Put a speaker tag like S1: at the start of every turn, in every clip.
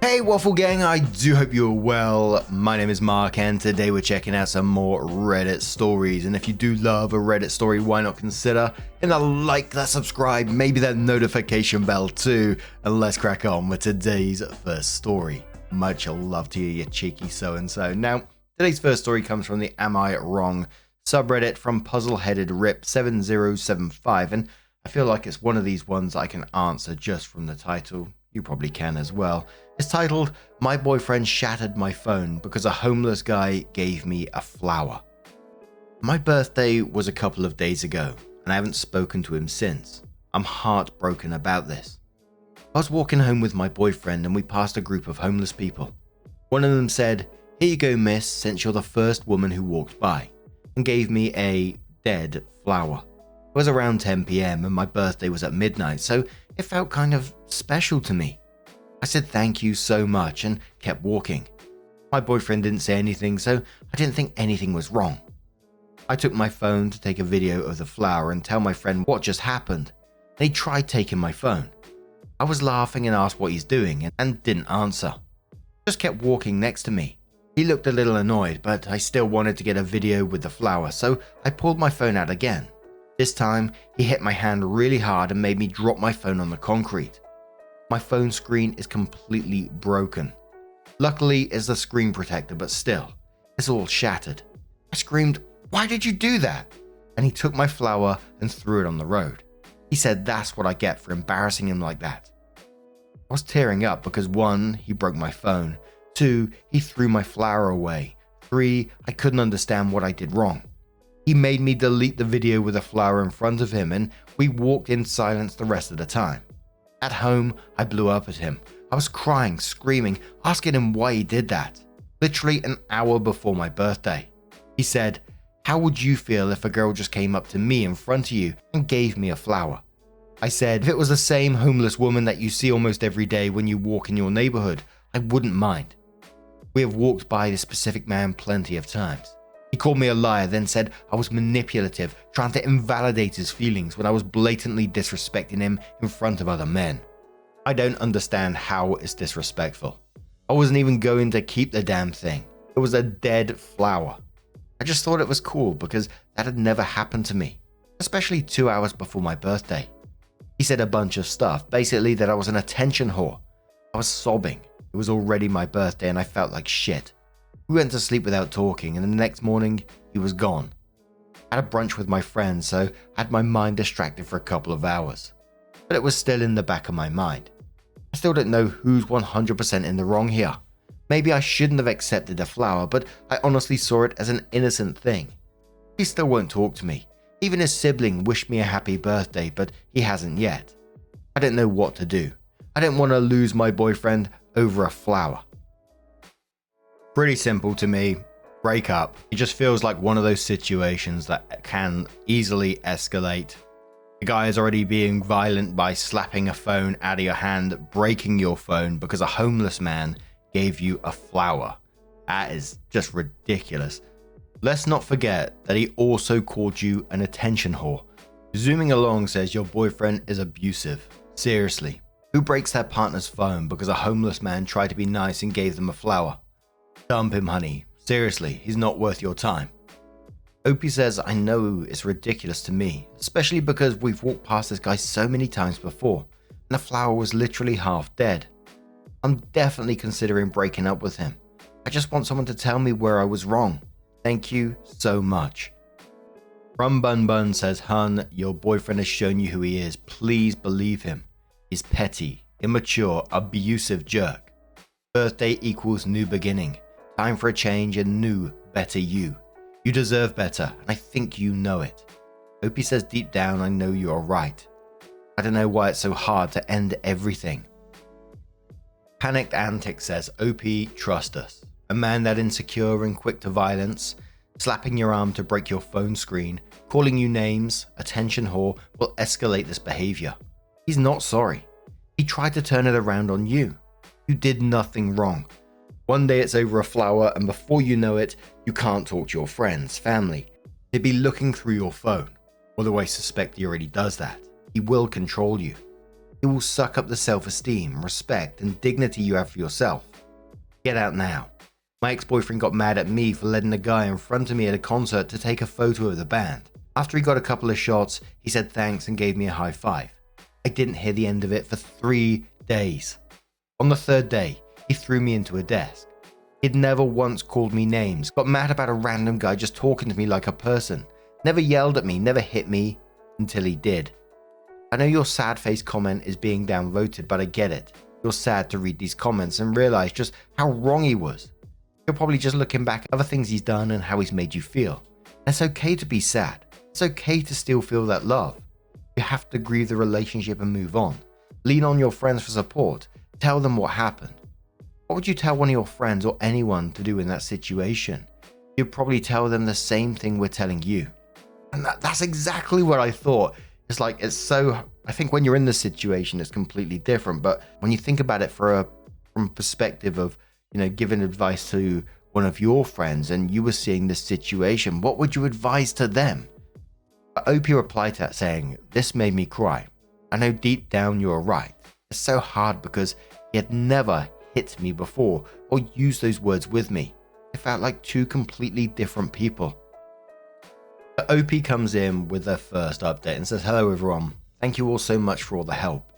S1: Hey Waffle Gang, I do hope you're well. My name is Mark and today we're checking out some more Reddit stories. And if you do love a Reddit story, why not consider hitting that like, that subscribe, maybe that notification bell too. And let's crack on with today's first story. Much love to you cheeky so-and-so. Now, today's first story comes from the Am I Wrong subreddit from Puzzle-Headed Rip 7075. And I feel like it's one of these ones I can answer just from the title. You probably can as well. It's titled, My Boyfriend Shattered My Phone Because a Homeless Guy Gave Me a Flower. My birthday was a couple of days ago, and I haven't spoken to him since. I'm heartbroken about this. I was walking home with my boyfriend and we passed a group of homeless people. One of them said, "Here you go, miss, since you're the first woman who walked by," and gave me a dead flower. It was around 10 PM and my birthday was at midnight, so it felt kind of special to me. I said thank you so much and kept walking. My boyfriend didn't say anything, so I didn't think anything was wrong. I took my phone to take a video of the flower and tell my friend what just happened. They tried taking my phone. I was laughing and asked what he's doing and didn't answer. Just kept walking next to me. He looked a little annoyed, but I still wanted to get a video with the flower, so I pulled my phone out again. This time, he hit my hand really hard and made me drop my phone on the concrete. My phone screen is completely broken. Luckily, it's the screen protector, but still, it's all shattered. I screamed, "Why did you do that?" And he took my flower and threw it on the road. He said that's what I get for embarrassing him like that. I was tearing up because 1, he broke my phone, 2, he threw my flower away, 3, I couldn't understand what I did wrong. He made me delete the video with a flower in front of him and we walked in silence the rest of the time. At home, I blew up at him. I was crying, screaming, asking him why he did that. Literally an hour before my birthday. He said, "How would you feel if a girl just came up to me in front of you and gave me a flower?" I said, "If it was the same homeless woman that you see almost every day when you walk in your neighborhood, I wouldn't mind." We have walked by this specific man plenty of times. He called me a liar, then said I was manipulative, trying to invalidate his feelings when I was blatantly disrespecting him in front of other men. I don't understand how it's disrespectful. I wasn't even going to keep the damn thing. It was a dead flower. I just thought it was cool because that had never happened to me, especially 2 hours before my birthday. He said a bunch of stuff, basically that I was an attention whore. I was sobbing. It was already my birthday and I felt like shit. We went to sleep without talking, and the next morning, he was gone. I had a brunch with my friends, so I had my mind distracted for a couple of hours. But it was still in the back of my mind. I still don't know who's 100% in the wrong here. Maybe I shouldn't have accepted the flower, but I honestly saw it as an innocent thing. He still won't talk to me. Even his sibling wished me a happy birthday, but he hasn't yet. I don't know what to do. I don't want to lose my boyfriend over a flower. Pretty simple to me. Break up. It just feels like one of those situations that can easily escalate. The guy is already being violent by slapping a phone out of your hand, breaking your phone because a homeless man gave you a flower. That is just ridiculous. Let's not forget that he also called you an attention whore. Zooming along says your boyfriend is abusive. Seriously, who breaks their partner's phone because a homeless man tried to be nice and gave them a flower? Dump him, honey. Seriously, he's not worth your time. Opie says, I know it's ridiculous to me, especially because we've walked past this guy so many times before, and the flower was literally half dead. I'm definitely considering breaking up with him. I just want someone to tell me where I was wrong. Thank you so much. Rum Bun Bun says, Hun, your boyfriend has shown you who he is. Please believe him. He's petty, immature, abusive jerk. Birthday equals new beginning. Time for a change and new, better you. You deserve better, and I think you know it. Opie says deep down, I know you're right. I don't know why it's so hard to end everything. Panicked Antic says, Opie, trust us. A man that insecure and quick to violence, slapping your arm to break your phone screen, calling you names, attention whore, will escalate this behavior. He's not sorry. He tried to turn it around on you. You did nothing wrong. One day it's over a flower, and before you know it, you can't talk to your friends, family. They'd be looking through your phone. Although I suspect he already does that. He will control you. It will suck up the self-esteem, respect, and dignity you have for yourself. Get out now. My ex-boyfriend got mad at me for letting a guy in front of me at a concert to take a photo of the band. After he got a couple of shots, he said thanks and gave me a high five. I didn't hear the end of it for 3 days. On the third day, he threw me into a desk. He'd never once called me names, got mad about a random guy just talking to me like a person, never yelled at me, never hit me, until he did. I know your sad face comment is being downvoted, but I get it. You're sad to read these comments and realize just how wrong he was. You're probably just looking back at other things he's done and how he's made you feel. It's okay to be sad. It's okay to still feel that love. You have to grieve the relationship and move on. Lean on your friends for support. Tell them what happened. What would you tell one of your friends or anyone to do in that situation? You'd probably tell them the same thing we're telling you. And that's exactly what I thought. I think when you're in this situation, it's completely different. But when you think about it from a perspective of, giving advice to one of your friends and you were seeing this situation, what would you advise to them? But OP replied to that saying, "This made me cry. I know deep down you're right. It's so hard because he had never hit me before or used those words with me. It felt like two completely different people." But OP comes in with their first update and says, "Hello everyone. Thank you all so much for all the help.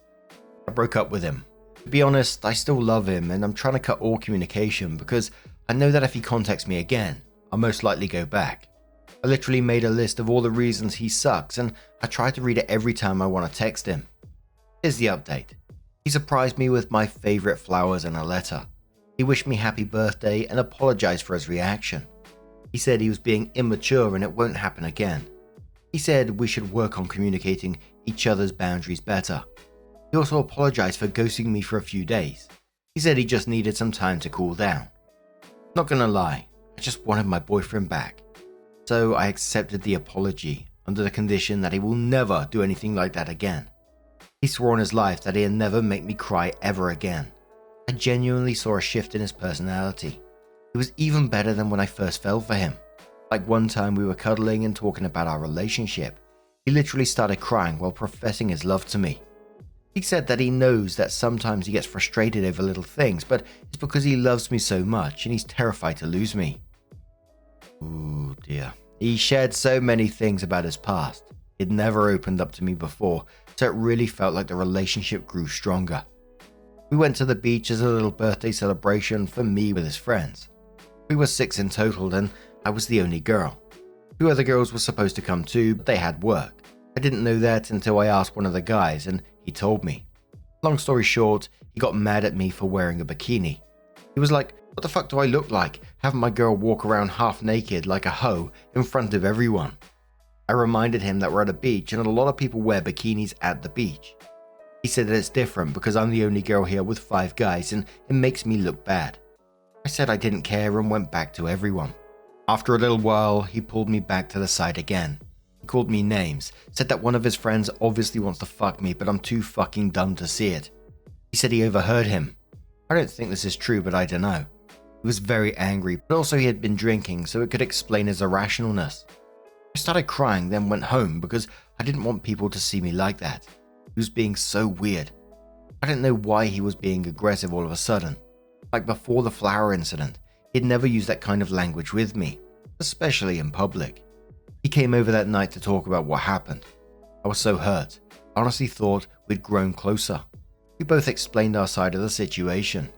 S1: I broke up with him. To be honest, I still love him and I'm trying to cut all communication because I know that if he contacts me again, I'll most likely go back. I literally made a list of all the reasons he sucks and I try to read it every time I want to text him. Here's the update. He surprised me with my favorite flowers and a letter. He wished me happy birthday and apologized for his reaction. He said he was being immature and it won't happen again. He said we should work on communicating each other's boundaries better. He also apologized for ghosting me for a few days. He said he just needed some time to cool down. Not gonna lie, I just wanted my boyfriend back. So I accepted the apology under the condition that he will never do anything like that again. He swore on his life that he'd never make me cry ever again. I genuinely saw a shift in his personality. It was even better than when I first fell for him. Like one time we were cuddling and talking about our relationship. He literally started crying while professing his love to me. He said that he knows that sometimes he gets frustrated over little things, but it's because he loves me so much and he's terrified to lose me. Ooh dear. He shared so many things about his past. He'd never opened up to me before, so it really felt like the relationship grew stronger. We went to the beach as a little birthday celebration for me with his friends. We were 6 in total and I was the only girl. 2 other girls were supposed to come too, but they had work. I didn't know that until I asked one of the guys and he told me. Long story short, he got mad at me for wearing a bikini. He was like, "What the fuck do I look like, having my girl walk around half naked like a hoe in front of everyone?" I reminded him that we're at a beach and a lot of people wear bikinis at the beach. He said that it's different because I'm the only girl here with 5 guys and it makes me look bad. I said I didn't care and went back to everyone. After a little while, he pulled me back to the side again. He called me names, said that one of his friends obviously wants to fuck me, but I'm too fucking dumb to see it. He said he overheard him. I don't think this is true, but I don't know. He was very angry, but also he had been drinking, so it could explain his irrationalness. I started crying, then went home because I didn't want people to see me like that. He was being so weird. I didn't know why he was being aggressive all of a sudden. Like before the flower incident, he'd never used that kind of language with me, especially in public. He came over that night to talk about what happened. I was so hurt. I honestly thought we'd grown closer. We both explained our side of the situation.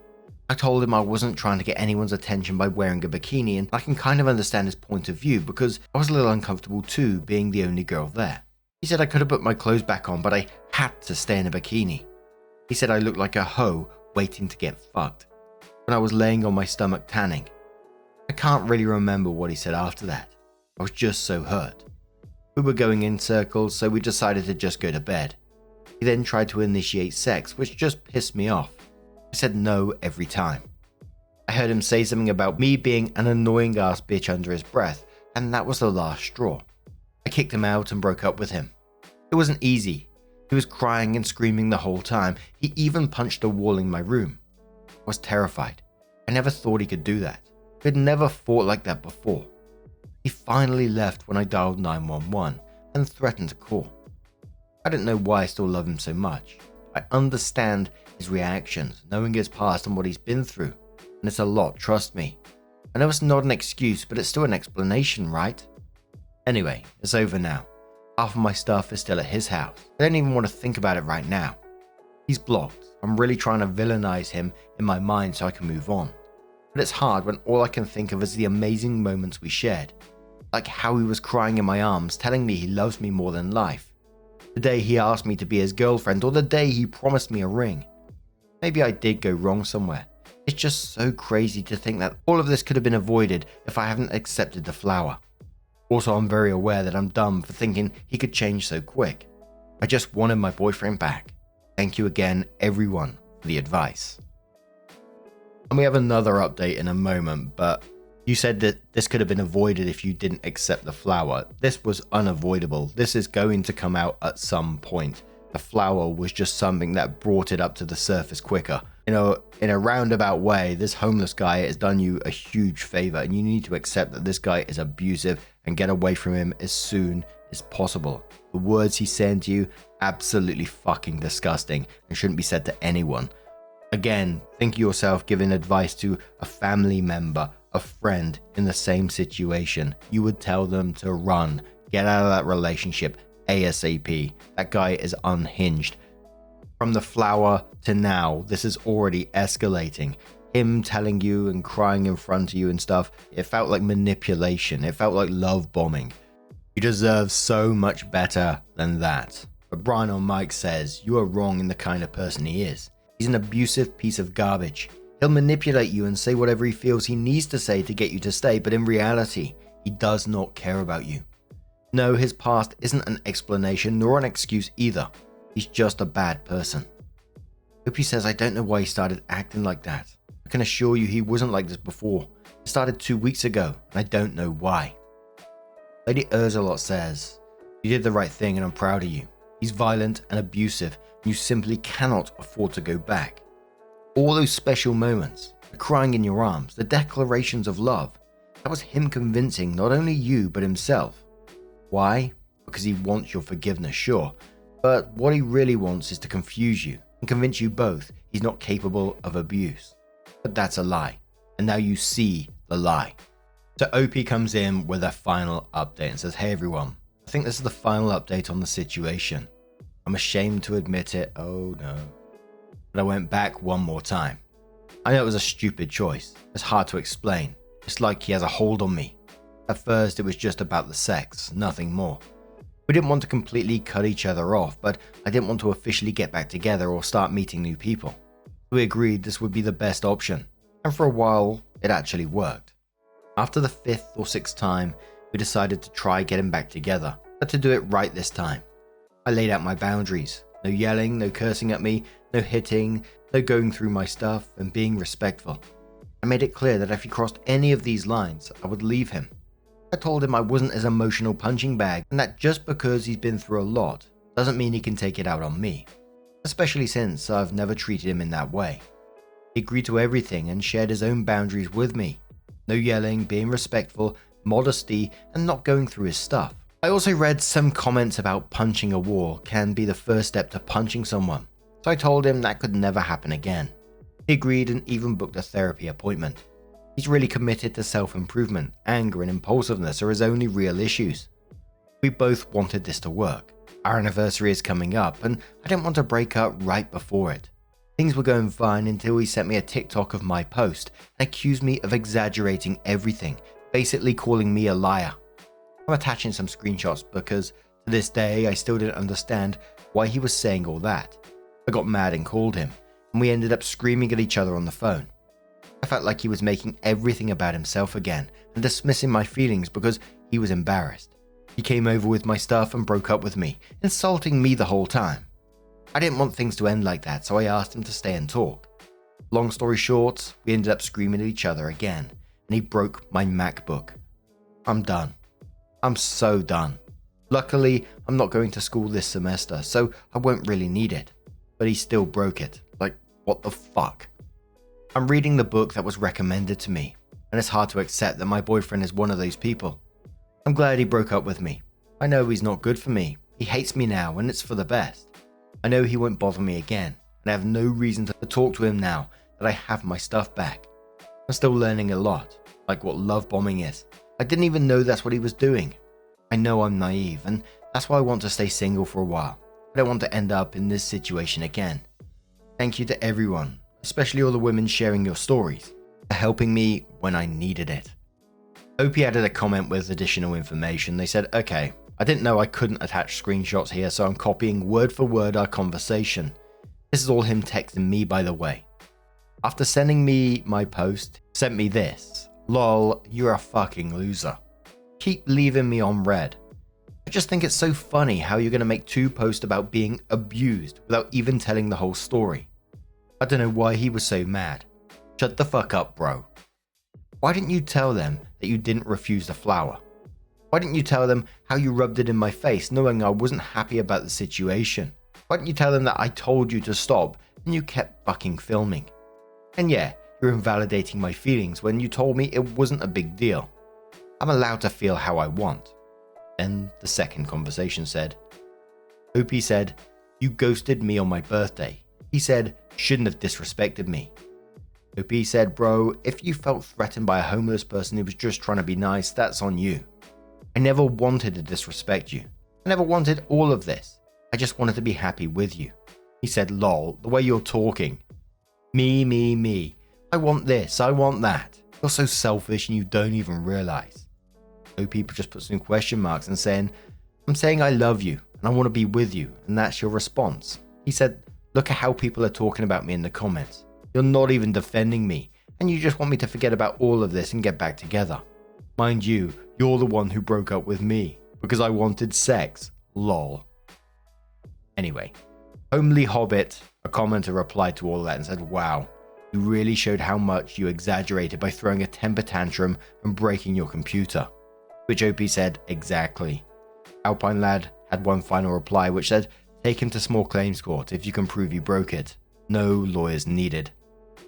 S1: I told him I wasn't trying to get anyone's attention by wearing a bikini, and I can kind of understand his point of view because I was a little uncomfortable too, being the only girl there. He said I could have put my clothes back on, but I had to stay in a bikini. He said I looked like a hoe waiting to get fucked when I was laying on my stomach tanning. I can't really remember what he said after that. I was just so hurt. We were going in circles, so we decided to just go to bed. He then tried to initiate sex, which just pissed me off. I said no every time. I heard him say something about me being an annoying ass bitch under his breath, and that was the last straw. I kicked him out and broke up with him. It wasn't easy. He was crying and screaming the whole time. He even punched a wall in my room. I was terrified. I never thought he could do that. He had never fought like that before. He finally left when I dialed 911 and threatened to call. I didn't know why I still love him so much. I understand his reactions, knowing his past and what he's been through. And it's a lot, trust me. I know it's not an excuse, but it's still an explanation, right? Anyway, it's over now. Half of my stuff is still at his house. I don't even want to think about it right now. He's blocked. I'm really trying to villainize him in my mind so I can move on. But it's hard when all I can think of is the amazing moments we shared. Like how he was crying in my arms, telling me he loves me more than life. The day he asked me to be his girlfriend, or the day he promised me a ring. Maybe I did go wrong somewhere. It's just so crazy to think that all of this could have been avoided if I hadn't accepted the flower. Also, I'm very aware that I'm dumb for thinking he could change so quick. I just wanted my boyfriend back. Thank you again, everyone, for the advice. And we have another update in a moment, but you said that this could have been avoided if you didn't accept the flower. This was unavoidable. This is going to come out at some point. The flower was just something that brought it up to the surface quicker. You know, in a roundabout way, this homeless guy has done you a huge favor, and you need to accept that this guy is abusive and get away from him as soon as possible. The words he's saying to you, absolutely fucking disgusting and shouldn't be said to anyone. Again, think of yourself giving advice to a family member, a friend in the same situation. You would tell them to run, get out of that relationship ASAP. That guy is unhinged. From the flower to now, this is already escalating. Him telling you and crying in front of you and stuff, it felt like manipulation. It felt like love bombing. You deserve so much better than that. But Brian on Mike says, you are wrong in the kind of person he is. He's an abusive piece of garbage. He'll manipulate you and say whatever he feels he needs to say to get you to stay, but in reality, he does not care about you. No, his past isn't an explanation nor an excuse either. He's just a bad person. Opie says, I don't know why he started acting like that. I can assure you he wasn't like this before. It started 2 weeks ago, and I don't know why. Lady Urzalot says, you did the right thing and I'm proud of you. He's violent and abusive, and you simply cannot afford to go back. All those special moments, the crying in your arms, the declarations of love, that was him convincing not only you but himself. Why? Because he wants your forgiveness, sure, but what he really wants is to confuse you and convince you both he's not capable of abuse. But that's a lie, and now you see the lie. So OP comes in with a final update and says, hey everyone, I think this is the final update on the situation. I'm ashamed to admit it, oh no. But I went back one more time. I know it was a stupid choice. It's hard to explain. It's like he has a hold on me. At first it was just about the sex, nothing more. We didn't want to completely cut each other off, but I didn't want to officially get back together or start meeting new people. We agreed this would be the best option, and for a while it actually worked. After the 5th or 6th time, we decided to try getting back together, but to do it right this time. I laid out my boundaries. No yelling, no cursing at me, no hitting, no going through my stuff, and being respectful. I made it clear that if he crossed any of these lines, I would leave him. I told him I wasn't his emotional punching bag, and that just because he's been through a lot doesn't mean he can take it out on me. Especially since I've never treated him in that way. He agreed to everything and shared his own boundaries with me. No yelling, being respectful, modesty, and not going through his stuff. I also read some comments about punching a wall can be the first step to punching someone, so I told him that could never happen again. He agreed and even booked a therapy appointment. He's really committed to self-improvement. Anger and impulsiveness are his only real issues. We both wanted this to work. Our anniversary is coming up and I didn't want to break up right before it. Things were going fine until he sent me a TikTok of my post and accused me of exaggerating everything, basically calling me a liar. I'm attaching some screenshots because to this day I still didn't understand why he was saying all that. I got mad and called him, and we ended up screaming at each other on the phone. I felt like he was making everything about himself again and dismissing my feelings because he was embarrassed. He came over with my stuff and broke up with me, insulting me the whole time. I didn't want things to end like that, so I asked him to stay and talk. Long story short, we ended up screaming at each other again, and he broke my MacBook. I'm done. I'm so done. Luckily, I'm not going to school this semester, so I won't really need it. But he still broke it. Like, what the fuck? I'm reading the book that was recommended to me, and it's hard to accept that my boyfriend is one of those people. I'm glad he broke up with me. I know he's not good for me. He hates me now, and it's for the best. I know he won't bother me again, and I have no reason to talk to him now that I have my stuff back. I'm still learning a lot, like what love bombing is. I didn't even know that's what he was doing. I know I'm naive, and that's why I want to stay single for a while. I don't want to end up in this situation again. Thank you to everyone, especially all the women sharing your stories, for helping me when I needed it. Opie added a comment with additional information. They said, okay, I didn't know I couldn't attach screenshots here, so I'm copying word for word our conversation. This is all him texting me, by the way. After sending me my post, sent me this. Lol, you're a fucking loser. Keep leaving me on red. I just think it's so funny how you're going to make 2 posts about being abused without even telling the whole story. I don't know why he was so mad. Shut the fuck up, bro. Why didn't you tell them that you didn't refuse the flower? Why didn't you tell them how you rubbed it in my face knowing I wasn't happy about the situation? Why didn't you tell them that I told you to stop and you kept fucking filming? And yeah, you're invalidating my feelings when you told me it wasn't a big deal. I'm allowed to feel how I want. Then the second conversation said, Opie said, you ghosted me on my birthday. He said, shouldn't have disrespected me. Opie said, bro, if you felt threatened by a homeless person who was just trying to be nice, that's on you. I never wanted to disrespect you. I never wanted all of this. I just wanted to be happy with you. He said, lol, the way you're talking. Me. I want this, I want that. You're so selfish and you don't even realize. OP just put some question marks and saying, I'm saying I love you and I want to be with you, and that's your response. He said, look at how people are talking about me in the comments. You're not even defending me, and you just want me to forget about all of this and get back together. Mind you, you're the one who broke up with me because I wanted sex. Lol. Anyway, Homely Hobbit, a commenter, replied to all of that and said, wow, you really showed how much you exaggerated by throwing a temper tantrum and breaking your computer. Which OP said, exactly. Alpine Lad had one final reply which said, take him to small claims court if you can prove you broke it. No lawyers needed.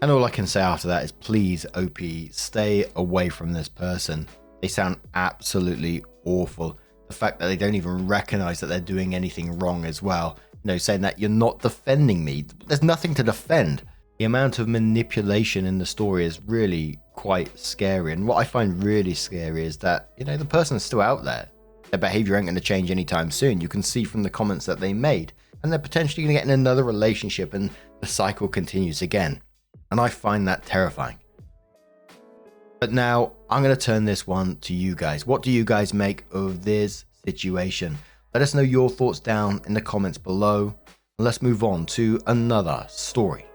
S1: And all I can say after that is please, OP, stay away from this person. They sound absolutely awful. The fact that they don't even recognize that they're doing anything wrong as well. You know, saying that you're not defending me. There's nothing to defend. The amount of manipulation in the story is really quite scary. And what I find really scary is that, you know, the person's still out there. Their behavior ain't going to change anytime soon. You can see from the comments that they made. And they're potentially going to get in another relationship and the cycle continues again. And I find that terrifying. But now I'm going to turn this one to you guys. What do you guys make of this situation? Let us know your thoughts down in the comments below. And let's move on to another story.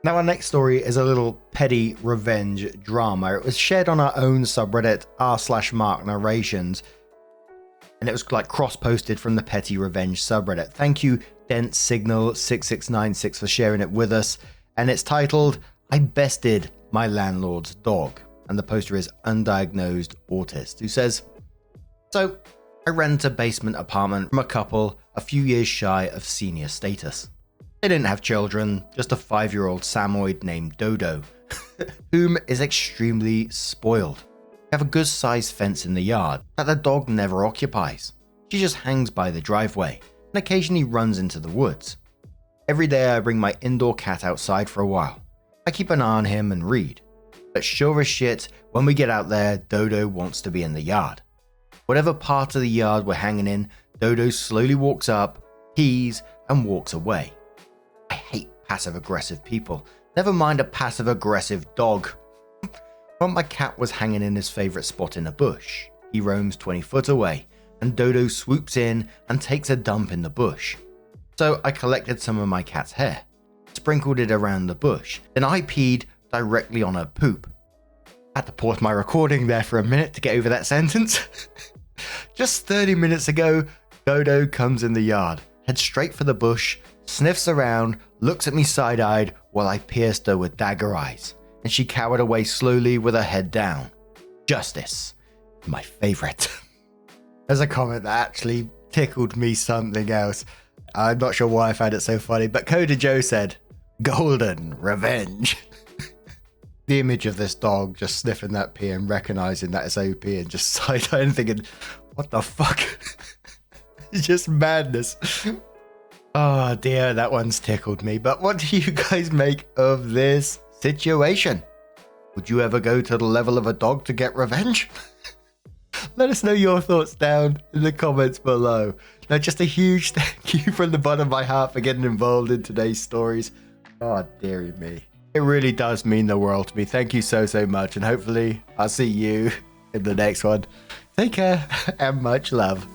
S1: Now our next story is a little petty revenge drama. It was shared on our own subreddit r/Mark Narrations. And it was like cross-posted from the Petty Revenge subreddit. Thank you, Dent Signal 6696 for sharing it with us. And it's titled, I bested my landlord's dog. And the poster is Undiagnosed Autist, who says, so I rent a basement apartment from a couple a few years shy of senior status. They didn't have children, just a 5-year-old Samoyed named Dodo, whom is extremely spoiled. They have a good sized fence in the yard that the dog never occupies. She just hangs by the driveway and occasionally runs into the woods. Every day I bring my indoor cat outside for a while. I keep an eye on him and read. But sure as shit, when we get out there, Dodo wants to be in the yard. Whatever part of the yard we're hanging in, Dodo slowly walks up, pees, and walks away. I hate passive-aggressive people. Never mind a passive-aggressive dog. When my cat was hanging in his favourite spot in a bush, he roams 20 foot away, and Dodo swoops in and takes a dump in the bush. So I collected some of my cat's hair, sprinkled it around the bush, then I peed directly on her poop. I had to pause my recording there for a minute to get over that sentence. Just 30 minutes ago, Dodo comes in the yard, heads straight for the bush, sniffs around, looks at me side-eyed while I pierced her with dagger eyes, and she cowered away slowly with her head down. Justice. My favourite. There's a comment that actually tickled me something else. I'm not sure why I found it so funny, but Coda Joe said, golden revenge. The image of this dog just sniffing that pee and recognizing that it's OP and just side-eyeing thinking, what the fuck? It's just madness. Oh dear, that one's tickled me. But what do you guys make of this situation? Would you ever go to the level of a dog to get revenge? Let us know your thoughts down in the comments below. Now, just a huge thank you from the bottom of my heart for getting involved in today's stories. Oh, dearie me. It really does mean the world to me. Thank you so, so much. And hopefully I'll see you in the next one. Take care and much love.